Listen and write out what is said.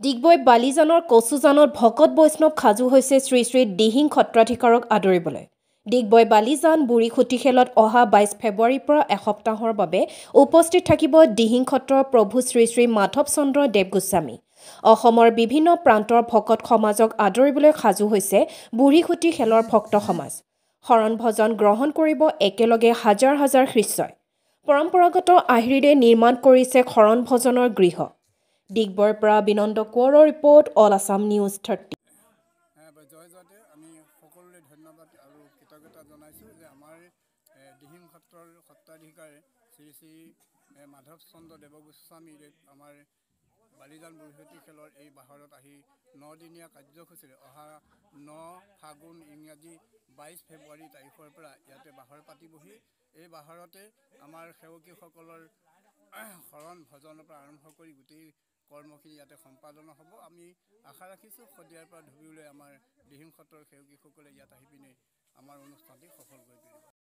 ডিগবৈ বালিজানৰ কচুজানত ভকত বৈষ্ণৱ সাজু হৈছে শ্ৰী শ্ৰী দিহিং সত্ৰাধিকাৰক আদৰিবলৈ। ডিগবৈ বালিজান বুঢ়ী খুটি খেলত অহা ২২ ফেব্ৰুৱাৰীৰ পৰা এসপ্তাহৰ বাবে উপস্থিত থাকিব দিহিং সত্ৰৰ প্ৰভু শ্ৰী শ্ৰী মাধৱ চন্দ্ৰ দেৱ গোস্বামী। অসমৰ বিভিন্ন প্ৰান্তৰ ভকত সমাজক আদৰিবলৈ সাজু হৈছে বুঢ়ী খুটি খেলৰ ভক্ত সমাজ। শৰণ ভজন গ্ৰহণ কৰিব একেলগে হাজাৰ হাজাৰ শিষ্যই। পৰম্পৰাগত আহিৰে নিৰ্মাণ কৰিছে শৰণ ভজনৰ গৃহ। ডিগবৈৰ পৰা বিনন্দ কোঁৱৰৰ ৰিপৰ্ট, অল আছাম নিউজ 30। জয়জয়তে আমি সকলোৰে ধন্যবাদ আৰু কৃতজ্ঞতা জনাইছোঁ যে আমাৰ দিহিং সত্ৰৰ সত্ৰাধিকাৰ শ্ৰী শ্ৰী মাধৱ চন্দ্ৰ দেৱ গোস্বামীদেৱ আমাৰ বালিজান বুঢ়ীখুটি খেলৰ এই বাহৰত আহি 9দিনীয়া কাৰ্যসূচীৰে অহা 9 ফাগুন ইংৰাজী 22 ফেব্ৰুৱাৰী তাৰিখৰ পৰা ইয়াতে বাহৰ পাতিবহি। এই বাহৰতে আমাৰ সেৱকীসকলৰ শৰণ ভজনৰ পৰা আৰম্ভ কৰি গোটেই কৰ্মখিনি ইয়াতে সম্পাদন হ'ব। আমি আশা ৰাখিছোঁ শদিয়াৰ পৰা ধুবুৰীলৈ আমাৰ দিহিং সত্ৰৰ সেৱকীসকলে ইয়াত আহি পিনে আমাৰ অনুষ্ঠানটি সফল কৰি তুলিব।